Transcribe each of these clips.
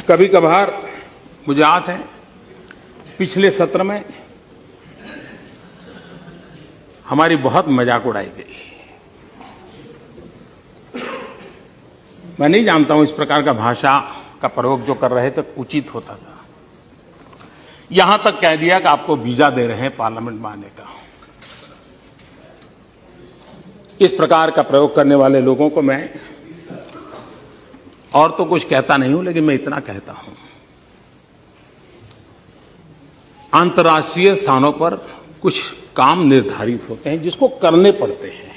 कभी कभार मुझे याद है पिछले सत्र में हमारी बहुत मजाक उड़ाई गई। मैं नहीं जानता हूं इस प्रकार का भाषा का प्रयोग जो कर रहे थे उचित होता था। यहां तक कह दिया कि आपको वीजा दे रहे हैं पार्लियामेंट में आने का। इस प्रकार का प्रयोग करने वाले लोगों को मैं और तो कुछ कहता नहीं हूं, लेकिन मैं इतना कहता हूं, अंतर्राष्ट्रीय स्थानों पर कुछ काम निर्धारित होते हैं जिसको करने पड़ते हैं।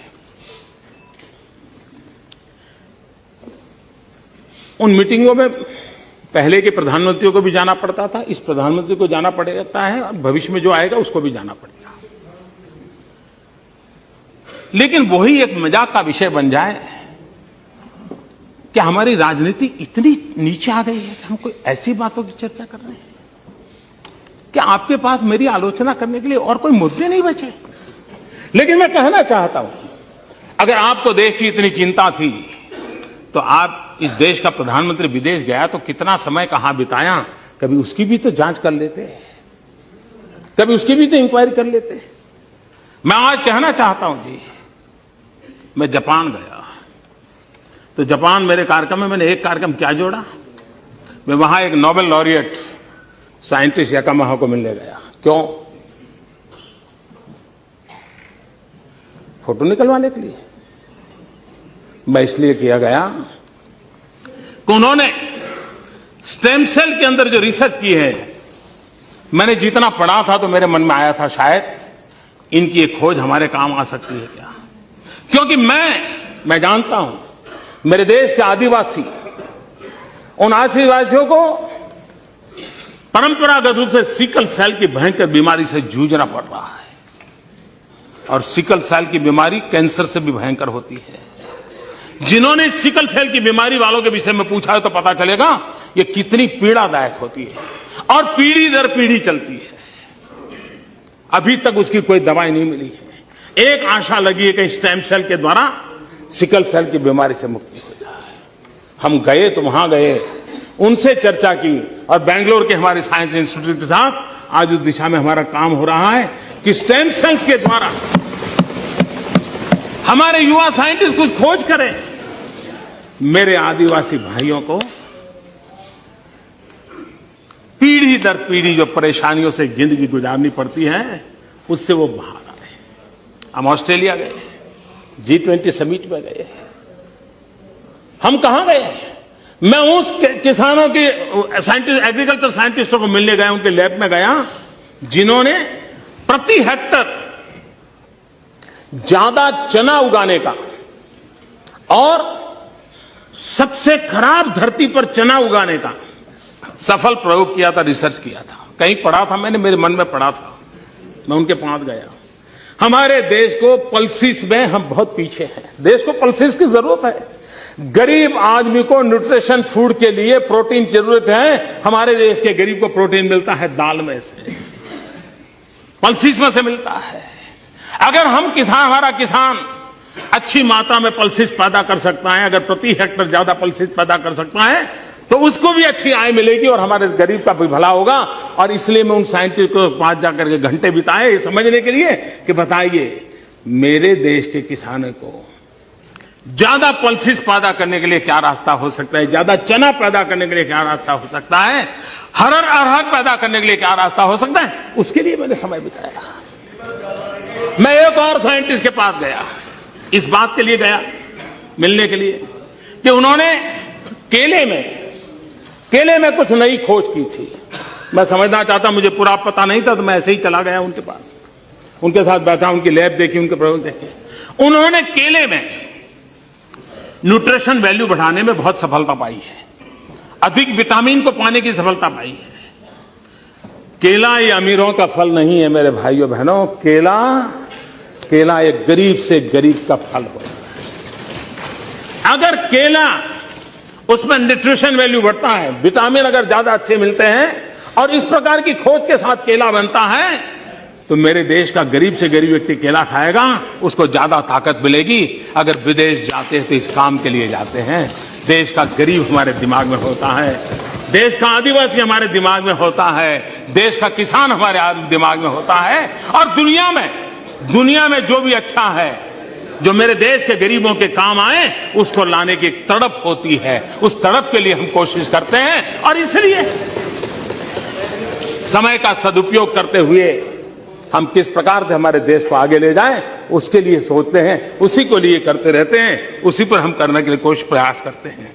उन मीटिंगों में पहले के प्रधानमंत्रियों को भी जाना पड़ता था, इस प्रधानमंत्री को जाना पड़ता है और भविष्य में जो आएगा उसको भी जाना पड़ेगा। लेकिन वही एक मजाक का विषय बन जाए कि हमारी राजनीति इतनी नीचे आ गई है कि हम कोई ऐसी बातों की चर्चा कर रहे हैं कि आपके पास मेरी आलोचना करने के लिए और कोई मुद्दे नहीं बचे। लेकिन मैं कहना चाहता हूं, अगर आपको देश की इतनी चिंता थी तो आप इस देश का प्रधानमंत्री विदेश गया तो कितना समय कहां बिताया, कभी उसकी भी तो जांच कर लेते, कभी उसकी भी तो इंक्वायरी कर लेते। मैं आज कहना चाहता हूं जी, मैं जापान गया तो जापान मेरे कार्यक्रम में मैंने एक कार्यक्रम क्या जोड़ा, मैं वहां एक नोबेल लॉरिएट साइंटिस्ट याकामाहा को मिलने गया। क्यों? फोटो निकलवाने के लिए। मैं इसलिए किया गया कि उन्होंने स्टेम सेल के अंदर जो रिसर्च की है, मैंने जितना पढ़ा था तो मेरे मन में आया था शायद इनकी एक खोज हमारे काम आ सकती है क्या। क्योंकि मैं जानता हूं मेरे देश के आदिवासी, उन आदिवासियों को परंपरागत रूप से सिकल सेल की भयंकर बीमारी से जूझना पड़ रहा है, और सिकल सेल की बीमारी कैंसर से भी भयंकर होती है। जिन्होंने सिकल सेल की बीमारी वालों के विषय में पूछा है तो पता चलेगा ये कितनी पीड़ादायक होती है और पीढ़ी दर पीढ़ी चलती है। अभी तक उसकी कोई दवाई नहीं मिली है। एक आशा लगी है कि स्टेम सेल के द्वारा सिकल सेल की बीमारी से मुक्ति हो जाए। हम गए तो वहां गए, उनसे चर्चा की, और बेंगलोर के हमारे साइंस इंस्टीट्यूट के साथ आज उस दिशा में हमारा काम हो रहा है कि स्टेम सेल्स के द्वारा हमारे युवा साइंटिस्ट कुछ खोज करें। मेरे आदिवासी भाइयों को पीढ़ी दर पीढ़ी जो परेशानियों से जिंदगी गुजारनी पड़ती है उससे वो बाहर आए। हम ऑस्ट्रेलिया गए, G20 समिट में गए। हम कहां गए? मैं उस किसानों के साइंटिस्ट, एग्रीकल्चर साइंटिस्टों को मिलने गया, उनके लैब में गया जिन्होंने प्रति हेक्टर ज्यादा चना उगाने का और सबसे खराब धरती पर चना उगाने का सफल प्रयोग किया था, रिसर्च किया था। कहीं पढ़ा था मैंने, मेरे मन में पढ़ा था, मैं उनके पास गया। हमारे देश को पल्सिस में हम बहुत पीछे हैं। देश को पल्सिस की जरूरत है। गरीब आदमी को न्यूट्रिशन फूड के लिए प्रोटीन जरूरत है। हमारे देश के गरीब को प्रोटीन मिलता है दाल में से, पल्सिस में से मिलता है। अगर हम हमारा किसान अच्छी मात्रा में पल्सिस पैदा कर सकता है, अगर प्रति हेक्टर ज्यादा पल्सिस पैदा कर सकता है तो उसको भी अच्छी आय मिलेगी और हमारे गरीब का भी भला होगा। और इसलिए मैं उन साइंटिस्ट के पास जाकर के घंटे बिताए समझने के लिए कि बताइए मेरे देश के किसानों को ज्यादा पल्सिस पैदा करने के लिए क्या रास्ता हो सकता है, ज्यादा चना पैदा करने के लिए क्या रास्ता हो सकता है, हरड़ अरहर पैदा करने के लिए क्या रास्ता हो सकता है, उसके लिए मैंने समय बिताया। मैं एक और साइंटिस्ट के पास गया, इस बात के लिए गया मिलने के लिए कि उन्होंने केले में कुछ नई खोज की थी। मैं समझना चाहता, मुझे पूरा पता नहीं था, तो मैं ऐसे ही चला गया उनके पास, उनके साथ बैठा, उनकी लैब देखी, उनके प्रयोग देखे। उन्होंने केले में न्यूट्रिशन वैल्यू बढ़ाने में बहुत सफलता पाई है, अधिक विटामिन को पाने की सफलता पाई है। केला ये अमीरों का फल नहीं है मेरे भाइयों बहनों, केला एक गरीब से गरीब का फल हो। अगर केला उसमें न्यूट्रिशन वैल्यू बढ़ता है, विटामिन अगर ज्यादा अच्छे मिलते हैं और इस प्रकार की खोज के साथ केला बनता है तो मेरे देश का गरीब से गरीब व्यक्ति केला खाएगा, उसको ज्यादा ताकत मिलेगी। अगर विदेश जाते हैं तो इस काम के लिए जाते हैं। देश का गरीब हमारे दिमाग में होता है। देश का आदिवासी हमारे दिमाग में होता है, देश का किसान हमारे दिमाग में होता है, और दुनिया में जो भी अच्छा है, जो मेरे देश के गरीबों के काम आए, उसको लाने की एक तड़प होती है। उस तड़प के लिए हम कोशिश करते हैं, और इसलिए समय का सदुपयोग करते हुए हम किस प्रकार से हमारे देश को आगे ले जाएं, उसके लिए सोचते हैं, उसी को लिए करते रहते हैं, उसी पर हम करने के लिए कोशिश प्रयास करते हैं।